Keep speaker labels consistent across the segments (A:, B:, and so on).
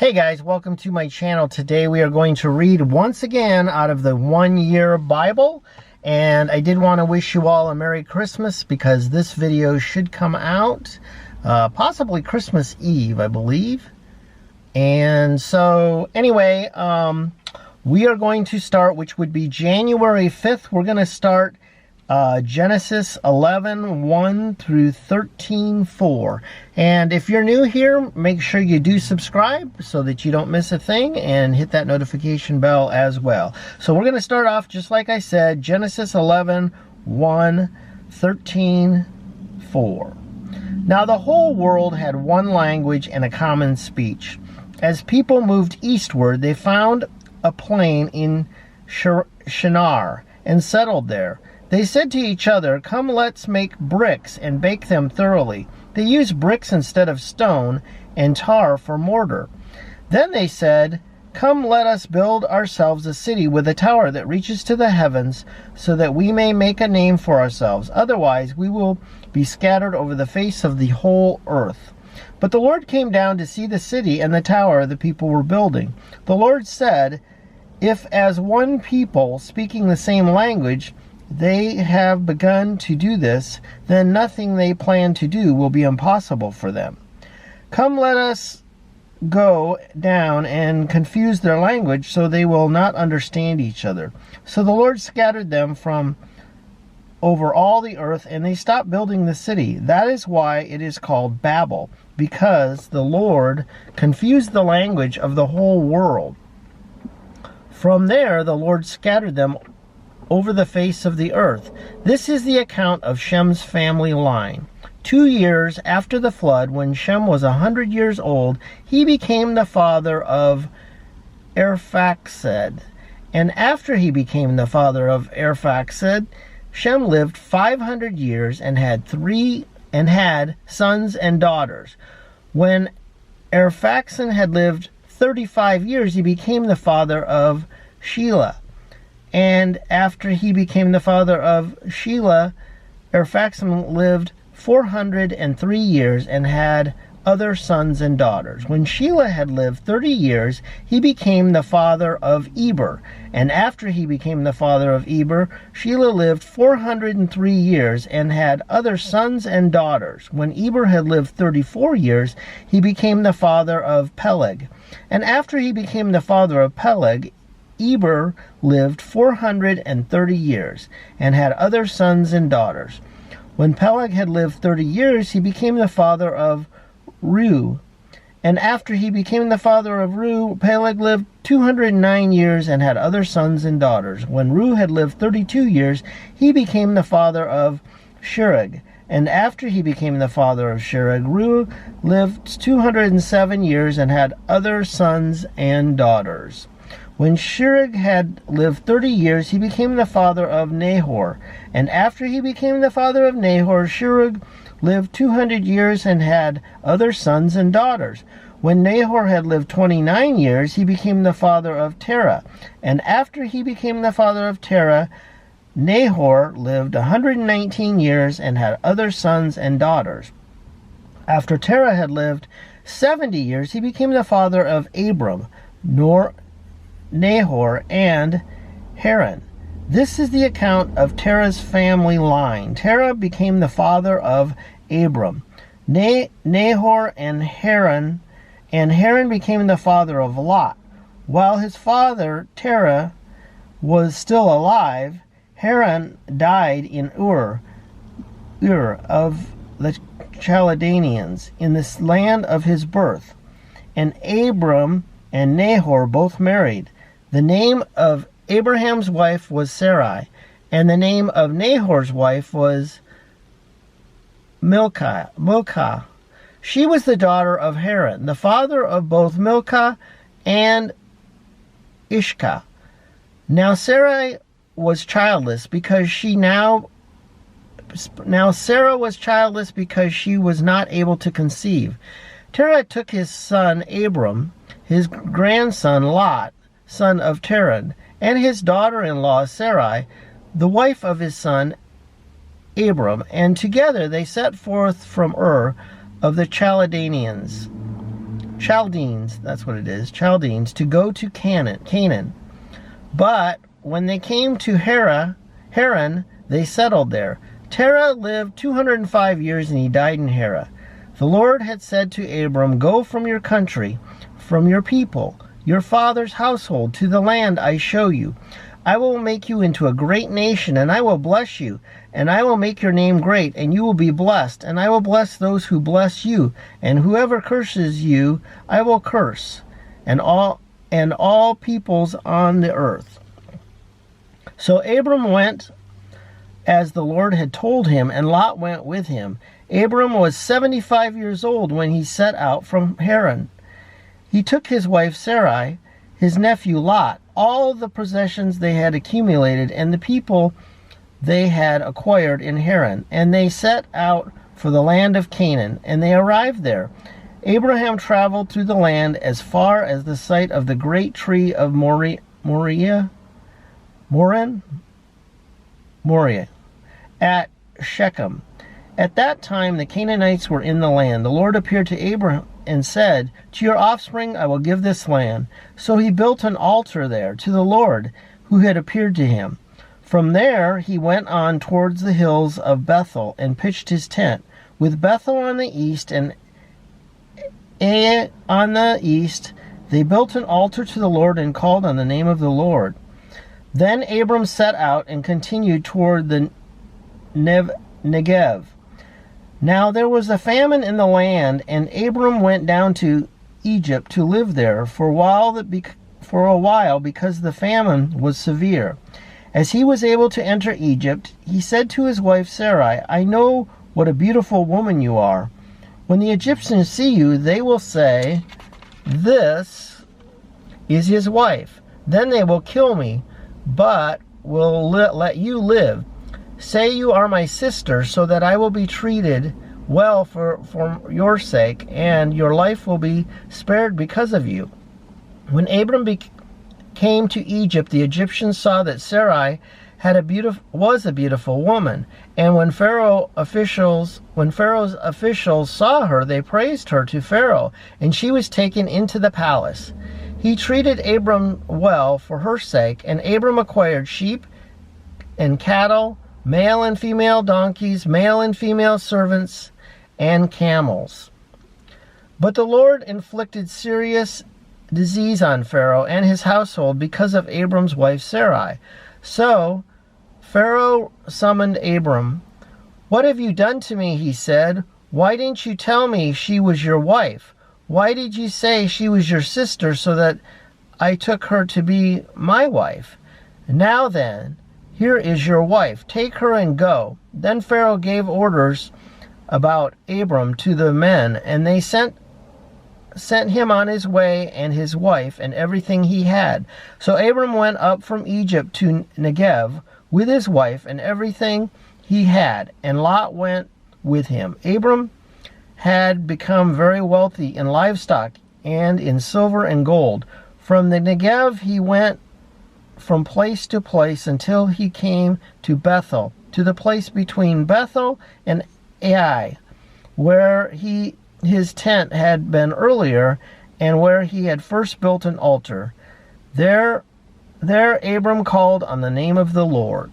A: Hey guys, welcome to my channel. Today we are going to read once again out of the 1 Year Bible. And I did want to wish you all a Merry Christmas because this video should come out possibly Christmas Eve, I believe. And so anyway, we are going to start, which would be January 5th. We're going to start Genesis 11:1 through 13:4. And if you're new here, make sure you do subscribe so that you don't miss a thing, and hit that notification bell as well. So we're going to start off just like I said, Genesis 11:1, 13:4. Now the whole world had one language and a common speech. As people moved eastward, they found a plain in Shinar and settled there. They said to each other, "Come, let's make bricks and bake them thoroughly." They used bricks instead of stone and tar for mortar. Then they said, "Come, let us build ourselves a city with a tower that reaches to the heavens, so that we may make a name for ourselves. Otherwise, we will be scattered over the face of the whole earth." But the Lord came down to see the city and the tower the people were building. The Lord said, "If as one people speaking the same language, they have begun to do this, then nothing they plan to do will be impossible for them. Come, let us go down and confuse their language so they will not understand each other." So the Lord scattered them from over all the earth, and they stopped building the city. That is why it is called Babel, because the Lord confused the language of the whole world. From there, the Lord scattered them over the face of the earth. This is the account of Shem's family line. 2 years after the flood, when Shem was 100 years old, he became the father of Arphaxad. And after he became the father of Arphaxad, Shem lived 500 years and had sons and daughters. When Arphaxad had lived 35 years, he became the father of Shelah. And after he became the father of Shelah, Arphaxad lived 403 years and had other sons and daughters. When Shelah had lived 30 years, he became the father of Eber. And after he became the father of Eber, Shelah lived 403 years and had other sons and daughters. When Eber had lived 34 years, he became the father of Peleg. And after he became the father of Peleg, Eber lived 430 years and had other sons and daughters. When Peleg had lived 30 years, he became the father of Reu. And after he became the father of Reu, Peleg lived 209 years and had other sons and daughters. When Reu had lived 32 years, he became the father of Shereg. And after he became the father of Shereg, Reu lived 207 years and had other sons and daughters. When Shereg had lived 30 years, he became the father of Nahor. And after he became the father of Nahor, Shereg lived 200 years and had other sons and daughters. When Nahor had lived 29 years, he became the father of Terah. And after he became the father of Terah, Nahor lived 119 years and had other sons and daughters. After Terah had lived 70 years, he became the father of Abram, Nahor, and Haran. This is the account of Terah's family line. Terah became the father of Abram, Nahor, and Haran became the father of Lot. While his father Terah was still alive, Haran died in Ur of the Chaldeans, in this land of his birth. And Abram and Nahor both married. The name of Abraham's wife was Sarai, and the name of Nahor's wife was Milcah. She was the daughter of Haran, the father of both Milcah and Ishkah. Now Sarai was childless because Sarah was childless because she was not able to conceive. Terah took his son Abram, his grandson Lot, son of Terah, and his daughter-in-law Sarai, the wife of his son Abram, and together they set forth from Ur of the Chaldeans. Chaldeans, that's what it is, Chaldeans, to go to Canaan. But when they came to Haran, they settled there. Terah lived 205 years, and he died in Haran. The Lord had said to Abram, "Go from your country, from your people, your father's household, to the land I show you. I will make you into a great nation, and I will bless you, and I will make your name great, and you will be blessed, and I will bless those who bless you, and whoever curses you, I will curse, and all peoples on the earth." So Abram went as the Lord had told him, and Lot went with him. Abram was 75 years old when he set out from Haran. He took his wife Sarai, his nephew Lot, all the possessions they had accumulated, and the people they had acquired in Haran, and they set out for the land of Canaan, and they arrived there. Abraham traveled through the land as far as the site of the great tree of Moriah at Shechem. At that time the Canaanites were in the land. The Lord appeared to Abraham and said, "To your offspring I will give this land." So he built an altar there to the Lord who had appeared to him. From there he went on towards the hills of Bethel and pitched his tent, with Bethel on the east and Ai on the east. They built an altar to the Lord and called on the name of the Lord. Then Abram set out and continued toward the Negev. Now there was a famine in the land, and Abram went down to Egypt to live there for a while because the famine was severe. As he was able to enter Egypt, he said to his wife Sarai, "I know what a beautiful woman you are. When the Egyptians see you, they will say, 'This is his wife.' Then they will kill me, but will let you live. Say you are my sister, so that I will be treated well for your sake, and your life will be spared because of you." When Abram came to Egypt, the Egyptians saw that Sarai was a beautiful woman, and when Pharaoh's officials saw her, they praised her to Pharaoh, and she was taken into the palace. He treated Abram well for her sake, and Abram acquired sheep and cattle, male and female donkeys, male and female servants, and camels. But the Lord inflicted serious disease on Pharaoh and his household because of Abram's wife Sarai. So Pharaoh summoned Abram. "What have you done to me?" he said. "Why didn't you tell me she was your wife? Why did you say she was your sister so that I took her to be my wife? Now then, here is your wife. Take her and go." Then Pharaoh gave orders about Abram to the men, and they sent him on his way and his wife and everything he had. So Abram went up from Egypt to Negev with his wife and everything he had, and Lot went with him. Abram had become very wealthy in livestock and in silver and gold. From the Negev he went from place to place until he came to Bethel, to the place between Bethel and Ai, where his tent had been earlier, and where he had first built an altar. There Abram called on the name of the Lord.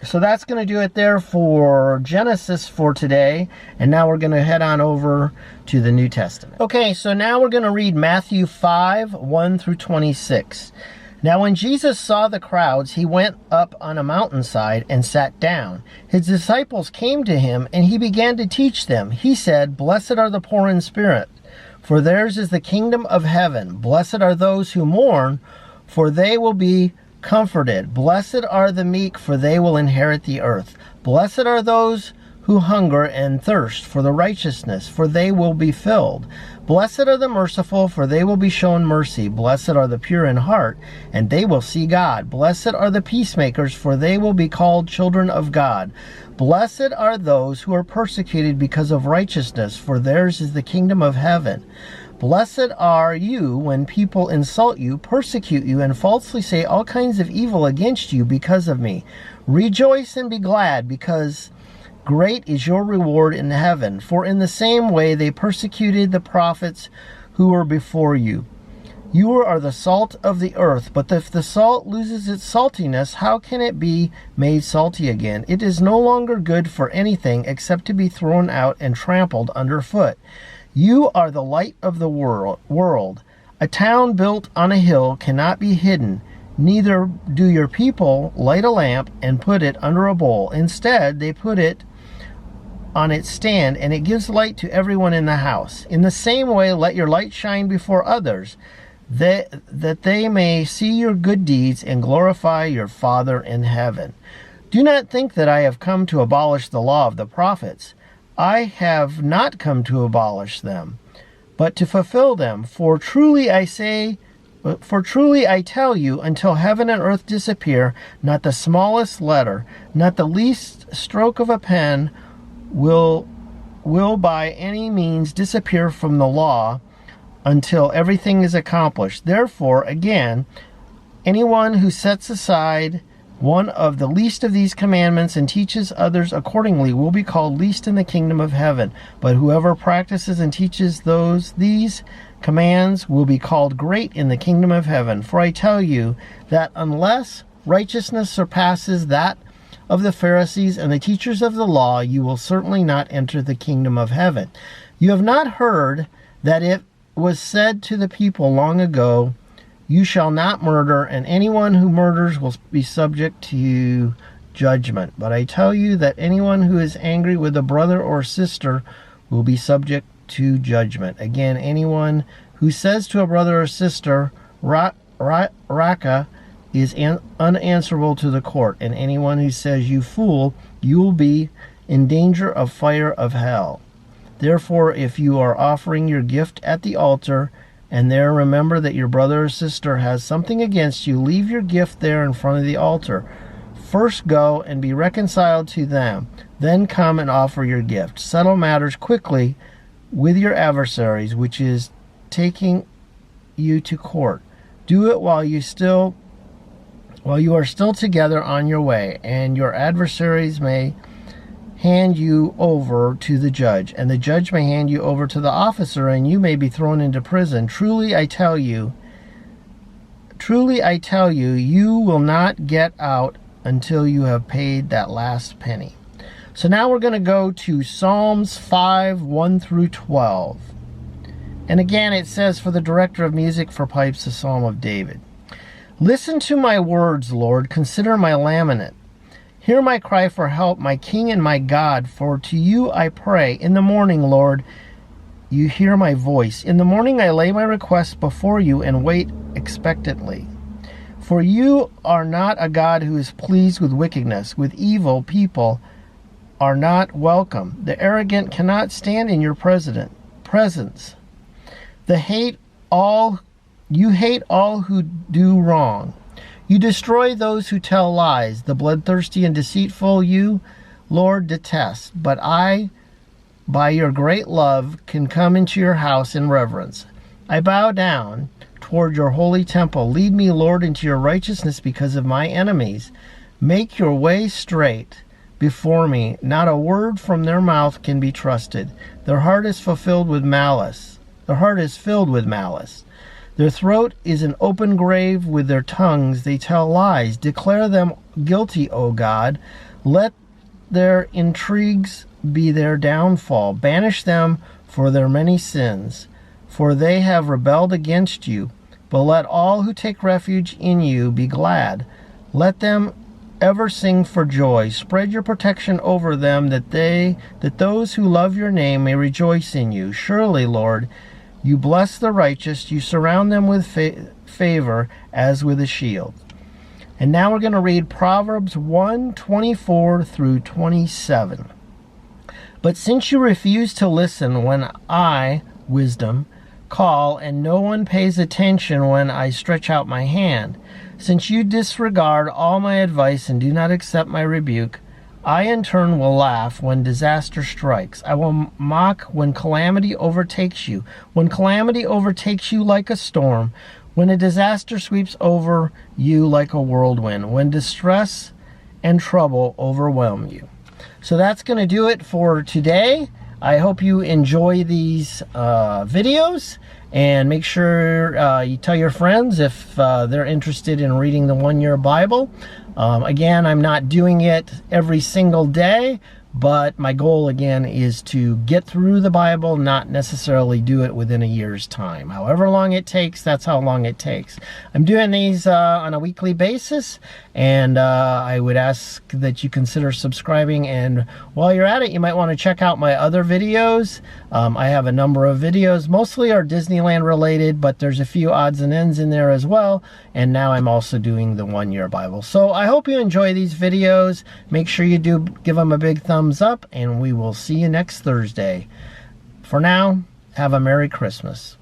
A: So that's going to do it there for Genesis for today. And now we're going to head on over to the New Testament. Okay, so now we're going to read Matthew 5, 1 through 26. Now when Jesus saw the crowds, he went up on a mountainside and sat down. His disciples came to him, and he began to teach them. He said, "Blessed are the poor in spirit, for theirs is the kingdom of heaven. Blessed are those who mourn, for they will be comforted. Blessed are the meek, for they will inherit the earth. Blessed are those who hunger and thirst for the righteousness, for they will be filled. Blessed are the merciful, for they will be shown mercy. Blessed are the pure in heart, and they will see God. Blessed are the peacemakers, for they will be called children of God. Blessed are those who are persecuted because of righteousness, for theirs is the kingdom of heaven. Blessed are you when people insult you, persecute you, and falsely say all kinds of evil against you because of me. Rejoice and be glad, because great is your reward in heaven. For in the same way they persecuted the prophets who were before you. You are the salt of the earth, but if the salt loses its saltiness, how can it be made salty again? It is no longer good for anything except to be thrown out and trampled underfoot. You are the light of the world. A town built on a hill cannot be hidden. Neither do your people light a lamp and put it under a bowl. Instead, they put it on its stand, and it gives light to everyone in the house. In the same way, let your light shine before others, that they may see your good deeds and glorify your Father in heaven. Do not think that I have come to abolish the law of the prophets. I have not come to abolish them, but to fulfill them. For truly I tell you, until heaven and earth disappear, not the smallest letter, not the least stroke of a pen will by any means disappear from the law until everything is accomplished. Therefore, again, anyone who sets aside one of the least of these commandments and teaches others accordingly will be called least in the kingdom of heaven. But whoever practices and teaches these commands will be called great in the kingdom of heaven. For I tell you that unless righteousness surpasses that of the Pharisees and the teachers of the law, you will certainly not enter the kingdom of heaven. You have not heard that it was said to the people long ago, you shall not murder, and anyone who murders will be subject to judgment. But I tell you that anyone who is angry with a brother or sister will be subject to judgment. Again, anyone who says to a brother or sister, Raka, is unanswerable to the court. And anyone who says, you fool, you will be in danger of fire of hell. Therefore, if you are offering your gift at the altar, and there remember that your brother or sister has something against you, leave your gift there in front of the altar. First go and be reconciled to them. Then come and offer your gift. Settle matters quickly with your adversaries, which is taking you to court. Do it while you are still together on your way, and your adversaries may hand you over to the judge, and the judge may hand you over to the officer, and you may be thrown into prison. Truly I tell you, you will not get out until you have paid that last penny. So now we're going to go to Psalms 5, 1 through 12. And again, it says, for the director of music for pipes, a psalm of David. Listen to my words, Lord. Consider my lament. Hear my cry for help, my King and my God, for to you I pray. In the morning, Lord, you hear my voice. In the morning I lay my requests before you and wait expectantly. For you are not a God who is pleased with wickedness. With evil, people are not welcome. The arrogant cannot stand in your presence. You hate all who do wrong. You destroy those who tell lies. The bloodthirsty and deceitful you, Lord, detest. But I, by your great love, can come into your house in reverence. I bow down toward your holy temple. Lead me, Lord, into your righteousness because of my enemies. Make your way straight before me. Not a word from their mouth can be trusted. Their heart is filled with malice. Their throat is an open grave. With their tongues they tell lies. Declare them guilty, O God. Let their intrigues be their downfall. Banish them for their many sins, for they have rebelled against you. But let all who take refuge in you be glad. Let them ever sing for joy. Spread your protection over them, that those who love your name may rejoice in you. Surely, Lord, you bless the righteous. You surround them with favor as with a shield. And now we're going to read Proverbs 1:24 through 27. But since you refuse to listen when I, wisdom, call, and no one pays attention when I stretch out my hand, since you disregard all my advice and do not accept my rebuke, I in turn will laugh when disaster strikes. I will mock when calamity overtakes you. When calamity overtakes you like a storm. When a disaster sweeps over you like a whirlwind. When distress and trouble overwhelm you. So that's going to do it for today. I hope you enjoy these videos. And make sure you tell your friends if they're interested in reading the One Year Bible. Again, I'm not doing it every single day, but my goal again is to get through the Bible, not necessarily do it within a year's time. However long it takes, that's how long it takes. I'm doing these on a weekly basis, and I would ask that you consider subscribing. And while you're at it, you might want to check out my other videos. I have a number of videos, mostly are Disneyland related, but there's a few odds and ends in there as well. And now I'm also doing the One Year Bible. So I hope you enjoy these videos. Make sure you do give them a big thumbs up, and we will see you next Thursday. For now, have a Merry Christmas.